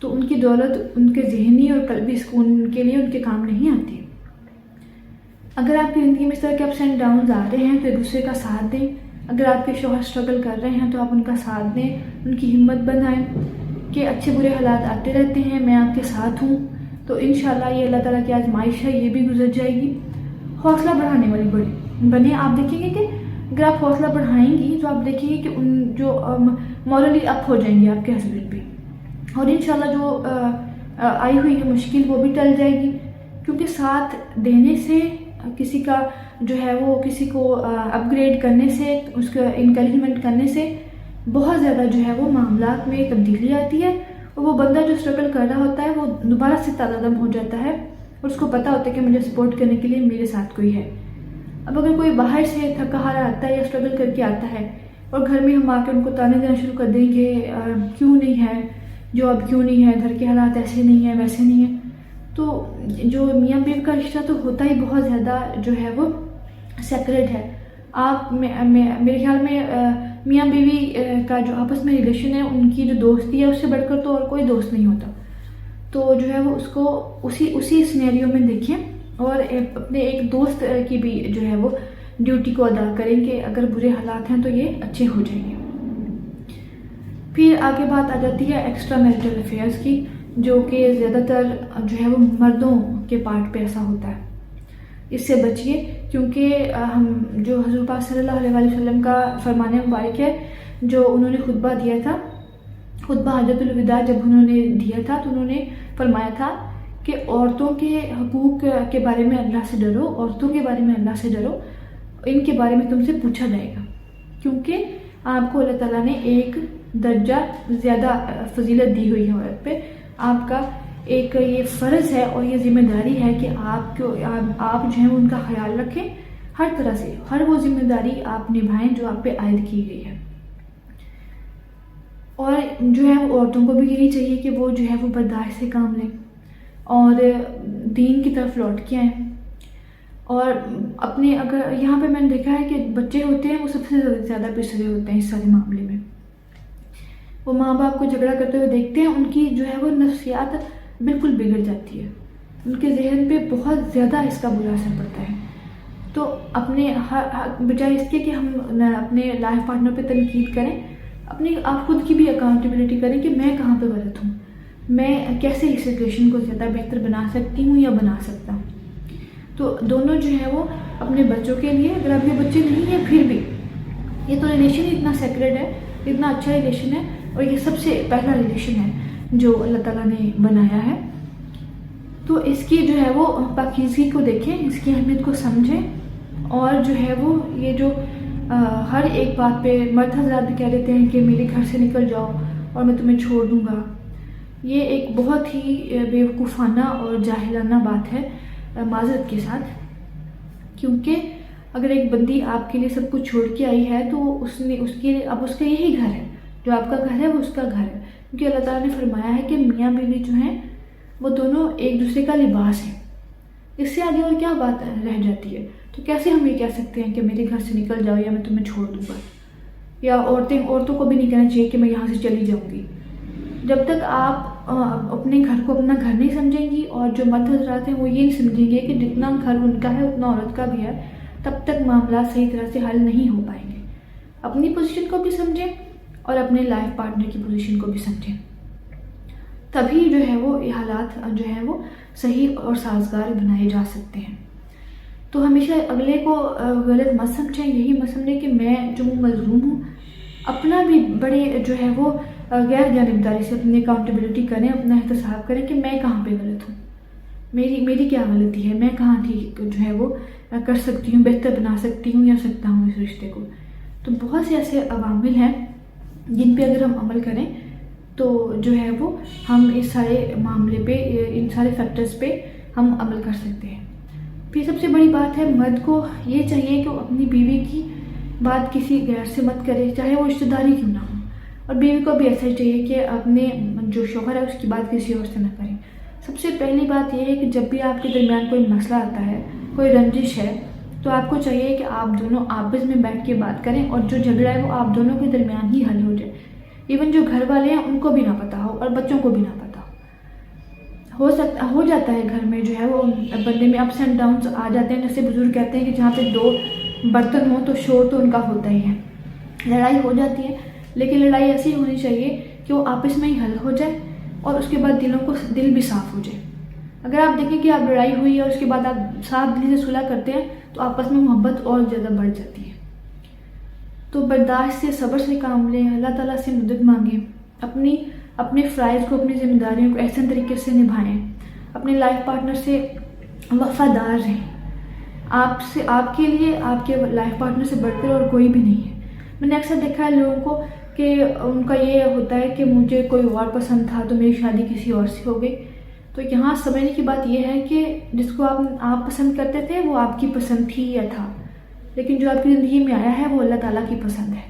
تو ان کی دولت ان کے ذہنی اور قلبی سکون کے لیے ان کے کام نہیں آتی۔ اگر آپ کی زندگی میں اس طرح کے اپس اینڈ ڈاؤنز آ رہے ہیں تو ایک دوسرے کا ساتھ دیں۔ اگر آپ کے شوہر اسٹرگل کر رہے ہیں تو آپ ان کا ساتھ دیں، ان کی ہمت بنائیں کہ اچھے برے حالات آتے رہتے ہیں، میں آپ کے ساتھ ہوں، تو انشاءاللہ یہ اللہ تعالیٰ کی آزمائش ہے، یہ بھی گزر جائے گی۔ حوصلہ بڑھانے والی بنیں، آپ دیکھیں گے کہ اگر آپ حوصلہ بڑھائیں گی تو آپ دیکھیں گے کہ ان جو مورلی اپ ہو جائیں گے آپ کے ہسبینڈ بھی، اور انشاءاللہ جو آئی ہوئی ہے مشکل وہ بھی ٹل جائے گی، کیونکہ ساتھ دینے سے کسی کا جو ہے وہ کسی کو اپ گریڈ کرنے سے، اس کا انکریجمنٹ کرنے سے بہت زیادہ جو ہے وہ معاملات میں تبدیلی آتی ہے، اور وہ بندہ جو اسٹرگل کر رہا ہوتا ہے وہ دوبارہ سے تازہ دم ہو جاتا ہے، اور اس کو پتہ ہوتا ہے کہ مجھے سپورٹ کرنے کے لیے میرے ساتھ کوئی ہے۔ اب اگر کوئی باہر سے تھکا ہارا آتا ہے یا اسٹرگل کر کے آتا ہے اور گھر میں ہم آ کے ان کو تانے دینا شروع کر دیں گے کیوں نہیں ہے جو اب، کیوں نہیں ہے، گھر کے حالات ایسے نہیں ہیں ویسے نہیں ہیں، تو جو میاں بیوی کا رشتہ تو ہوتا ہی بہت زیادہ جو ہے وہ سیکریٹ ہے۔ آپ میرے خیال میں میاں بیوی کا جو آپس میں ریلیشن ہے، ان کی جو دوستی ہے اس سے بڑھ کر تو اور کوئی دوست نہیں ہوتا، تو جو ہے وہ اس کو اسی سینیریو میں دیکھیں، اور اپنے ایک دوست کی بھی جو ہے وہ ڈیوٹی کو ادا کریں کہ اگر برے حالات ہیں تو یہ اچھے ہو جائیں گے۔ پھر آگے بات آ جاتی ہے ایکسٹرا میریٹل افیئرس کی، جو کہ زیادہ تر جو ہے وہ مردوں کے پارٹ پہ ایسا ہوتا ہے۔ اس سے بچیے، کیونکہ ہم جو حضور پاک صلی اللہ علیہ وآلہ وسلم کا فرمان مبارک ہے، جو انہوں نے خطبہ دیا تھا، خطبہ حجۃ الوداع جب انہوں نے دیا تھا تو انہوں نے فرمایا تھا کہ عورتوں کے حقوق کے بارے میں اللہ سے ڈرو، عورتوں کے بارے میں اللہ سے ڈرو، ان کے بارے میں تم سے پوچھا جائے گا، کیونکہ آپ کو اللہ تعالیٰ نے ایک درجہ زیادہ فضیلت دی ہوئی ہے عورت پہ۔ آپ کا ایک یہ فرض ہے اور یہ ذمہ داری ہے کہ آپ جو ہے ان کا خیال رکھیں، ہر طرح سے ہر وہ ذمہ داری آپ نبھائیں جو آپ پہ عائد کی گئی ہے۔ اور جو ہے وہ عورتوں کو بھی یہی چاہیے کہ وہ جو ہے وہ برداشت سے کام لیں اور دین کی طرف لوٹ کے آئیں، اور اپنے اگر یہاں پہ میں نے دیکھا ہے کہ بچے ہوتے ہیں وہ سب سے زیادہ پسرے ہوتے ہیں اس سارے معاملے میں، وہ ماں باپ کو جھگڑا کرتے ہوئے دیکھتے ہیں، ان کی جو ہے وہ نفسیات بالکل بگڑ جاتی ہے، ان کے ذہن پہ بہت زیادہ اس کا برا اثر پڑتا ہے۔ تو اپنے بجائے اس کے کہ ہم اپنے لائف پارٹنر پہ تنقید کریں، آپ خود کی بھی اکاؤنٹیبلٹی کریں کہ میں کہاں پہ غلط ہوں، میں کیسے اس سچویشن کو زیادہ بہتر بنا سکتی ہوں یا بنا سکتا ہوں۔ تو دونوں جو ہے وہ اپنے بچوں کے لیے، اگر اب یہ بچے نہیں ہیں پھر بھی یہ تو ریلیشن ہی اتنا سیکریٹ ہے، اتنا اچھا ریلیشن ہے، اور یہ سب سے پہلا ریلیشن ہے جو اللہ تعالیٰ نے بنایا ہے، تو اس کی جو ہے وہ پاکیزگی کو دیکھیں، اس کی اہمیت کو سمجھیں، اور جو ہے وہ یہ جو ہر ایک بات پہ مرد حضرات بھی کہہ دیتے ہیں کہ میرے گھر سے نکل جاؤ اور میں تمہیں چھوڑ دوں گا، یہ ایک بہت ہی بیوقوفانہ اور جاہلانہ بات ہے معذرت کے ساتھ، کیونکہ اگر ایک بندی آپ کے لیے سب کچھ چھوڑ کے آئی ہے تو اس کا یہی گھر ہے، جو آپ کا گھر ہے وہ اس کا گھر ہے، کیونکہ اللہ تعالیٰ نے فرمایا ہے کہ میاں بیوی جو ہیں وہ دونوں ایک دوسرے کا لباس ہیں، اس سے آگے اور کیا بات رہ جاتی ہے؟ تو کیسے ہم یہ کہہ سکتے ہیں کہ میرے گھر سے نکل جاؤ یا میں تمہیں چھوڑ دوں گا، یا عورتوں کو بھی نہیں کہنا چاہیے کہ میں یہاں سے چلی جاؤں گی۔ جب تک آپ اپنے گھر کو اپنا گھر نہیں سمجھیں گی، اور جو مرد حضرات ہیں وہ یہ نہیں سمجھیں گے کہ جتنا گھر ان کا ہے اتنا عورت کا بھی ہے، تب تک معاملات صحیح طرح سے حل نہیں ہو پائیں گے۔ اپنی پوزیشن کو بھی سمجھیں اور اپنے لائف پارٹنر کی پوزیشن کو بھی سمجھیں، تبھی جو ہے وہ یہ حالات جو ہیں وہ صحیح اور سازگار بنائے جا سکتے ہیں۔ تو ہمیشہ اگلے کو غلط مت سمجھیں، یہی مت سمجھیں کہ میں جو مظلوم ہوں، اپنا بھی بڑے جو ہے وہ غیر جانبداری سے اپنی اکاؤنٹیبلٹی کریں، اپنا احتساب کریں کہ میں کہاں پہ غلط ہوں، میری کیا غلطی ہے، میں کہاں ٹھیک جو ہے وہ کر سکتی ہوں، بہتر بنا سکتی ہوں یا سکتا ہوں اس رشتے کو۔ تو بہت سے ایسے عوامل ہیں جن پہ اگر ہم عمل کریں تو جو ہے وہ ہم اس سارے معاملے پہ، ان سارے فیکٹرز پہ ہم عمل کر سکتے ہیں۔ پھر سب سے بڑی بات ہے، مرد کو یہ چاہیے کہ وہ اپنی بیوی کی بات کسی غیر سے مت کرے، چاہے وہ رشتہ داری کیوں نہ ہو، اور بیوی کو بھی ایسا ہی چاہیے کہ اپنے جو شوہر ہے اس کی بات کسی اور سے نہ کریں۔ سب سے پہلی بات یہ ہے کہ جب بھی آپ کے درمیان کوئی مسئلہ آتا ہے، کوئی رنجش ہے، تو تو آپ کو چاہیے کہ آپ دونوں آپس میں بیٹھ کے بات کریں اور جو جھگڑا ہے وہ آپ دونوں کے درمیان ہی حل ہو جائے. ایون جو گھر والے ہیں ان کو بھی نہ پتہ ہو اور بچوں کو بھی نہ پتہ ہو جاتا ہے گھر میں جو ہے وہ بندے میں اپس اینڈ ڈاؤنس آ جاتے ہیں. جیسے بزرگ کہتے ہیں کہ جہاں پہ 2 برتن ہوں تو شور تو ان کا ہوتا ہی ہے. لڑائی ہو جاتی ہے لیکن لڑائی ایسی ہونی چاہیے کہ وہ آپس میں ہی حل ہو جائے اور اس کے بعد دل بھی صاف ہو جائے. اگر آپ دیکھیں کہ آپ لڑائی ہوئی ہے اور اس کے بعد آپ صاف دلی سے صلح کرتے ہیں تو آپس میں محبت اور زیادہ بڑھ جاتی ہے. تو برداشت سے صبر سے کام لیں, اللہ تعالیٰ سے مدد مانگیں, اپنے فرائض کو اپنی ذمہ داریوں کو احسن طریقے سے نبھائیں, اپنے لائف پارٹنر سے وفادار رہیں. آپ کے لیے آپ کے لائف پارٹنر سے بڑھ کر اور کوئی بھی نہیں ہے. میں نے اکثر دیکھا ہے لوگوں کو کہ ان کا یہ ہوتا ہے کہ مجھے کوئی اور پسند تھا تو میری شادی کسی اور سے ہو گئی. تو یہاں سمجھنے کی بات یہ ہے کہ جس کو آپ پسند کرتے تھے وہ آپ کی پسند تھی یا تھا, لیکن جو آپ کی زندگی میں آیا ہے وہ اللہ تعالیٰ کی پسند ہے.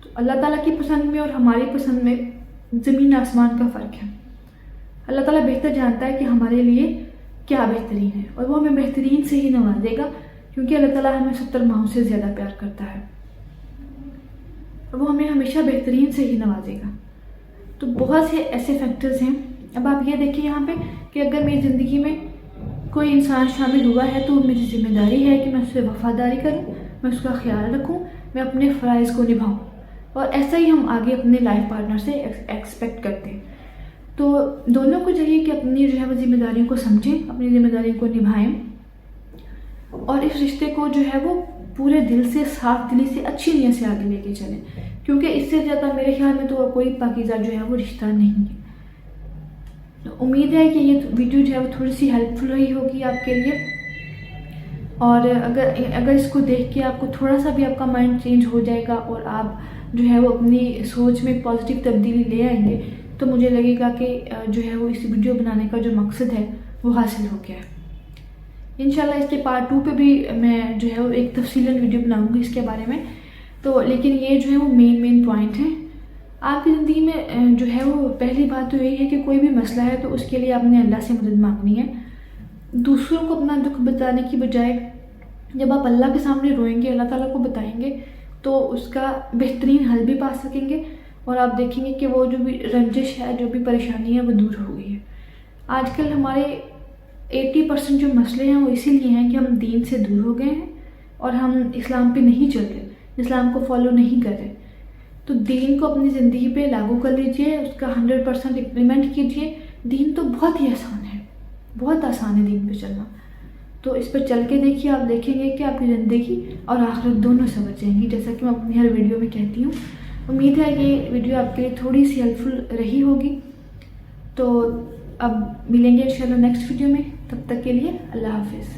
تو اللہ تعالیٰ کی پسند میں اور ہماری پسند میں زمین آسمان کا فرق ہے. اللہ تعالیٰ بہتر جانتا ہے کہ ہمارے لیے کیا بہترین ہے اور وہ ہمیں بہترین سے ہی نوازے گا, کیونکہ اللہ تعالیٰ ہمیں 70 ماہوں سے زیادہ پیار کرتا ہے اور وہ ہمیں ہمیشہ بہترین سے ہی نوازے گا. تو بہت سے ایسے فیکٹرز ہیں. اب آپ یہ دیکھیں یہاں پہ کہ اگر میری زندگی میں کوئی انسان شامل ہوا ہے تو میری ذمہ داری ہے کہ میں اس سے وفاداری کروں, میں اس کا خیال رکھوں, میں اپنے فرائض کو نبھاؤں. اور ایسا ہی ہم آگے اپنے لائف پارٹنر سے ایکسپیکٹ کرتے ہیں. تو دونوں کو چاہیے کہ اپنی جو ہے وہ ذمہ داریوں کو سمجھیں, اپنی ذمہ داریوں کو نبھائیں اور اس رشتے کو جو ہے وہ پورے دل سے, صاف دلی سے, اچھی نیت سے آگے لے کے چلیں, کیونکہ اس سے زیادہ میرے خیال میں تو کوئی پاکیزہ جو ہے وہ رشتہ نہیں ہے. تو امید ہے کہ یہ ویڈیو جو ہے وہ تھوڑی سی ہیلپ فل رہی ہوگی آپ کے لیے, اور اگر اس کو دیکھ کے آپ کو تھوڑا سا بھی آپ کا مائنڈ چینج ہو جائے گا اور آپ جو ہے وہ اپنی سوچ میں پازیٹیو تبدیلی لے آئیں گے تو مجھے لگے گا کہ جو ہے وہ اس ویڈیو بنانے کا جو مقصد ہے وہ حاصل ہو گیا ہے. انشاءاللہ اس کے پارٹ 2 پہ بھی میں جو ہے وہ ایک تفصیلاً ویڈیو بناؤں گی اس کے بارے میں. تو لیکن یہ جو ہے وہ مین پوائنٹ ہیں آپ کی زندگی میں. جو ہے وہ پہلی بات تو یہی ہے کہ کوئی بھی مسئلہ ہے تو اس کے لیے آپ نے اللہ سے مدد مانگنی ہے. دوسروں کو اپنا دکھ بتانے کی بجائے جب آپ اللہ کے سامنے روئیں گے, اللہ تعالیٰ کو بتائیں گے تو اس کا بہترین حل بھی پا سکیں گے اور آپ دیکھیں گے کہ وہ جو بھی رنجش ہے, جو بھی پریشانی ہے وہ دور ہو گئی ہے. آج کل ہمارے 80% جو مسئلے ہیں وہ اسی لیے ہیں کہ ہم دین سے دور ہو گئے ہیں اور ہم اسلام پہ نہیں چل رہے, اسلام کو فالو نہیں کر رہے. تو دین کو اپنی زندگی پہ لاگو کر لیجئے, اس کا 100% امپلیمنٹ کیجئے. دین تو بہت ہی آسان ہے, بہت آسان ہے دین پہ چلنا. تو اس پر چل کے دیکھیے, آپ دیکھیں گے کہ آپ کی زندگی اور آخرت دونوں سمجھ جائیں گی, جیسا کہ میں اپنی ہر ویڈیو میں کہتی ہوں. امید ہے کہ ویڈیو آپ کے لیے تھوڑی سی ہیلپ فل رہی ہوگی. تو اب ملیں گے انشاءاللہ نیکسٹ ویڈیو میں, تب تک کے لیے اللہ حافظ.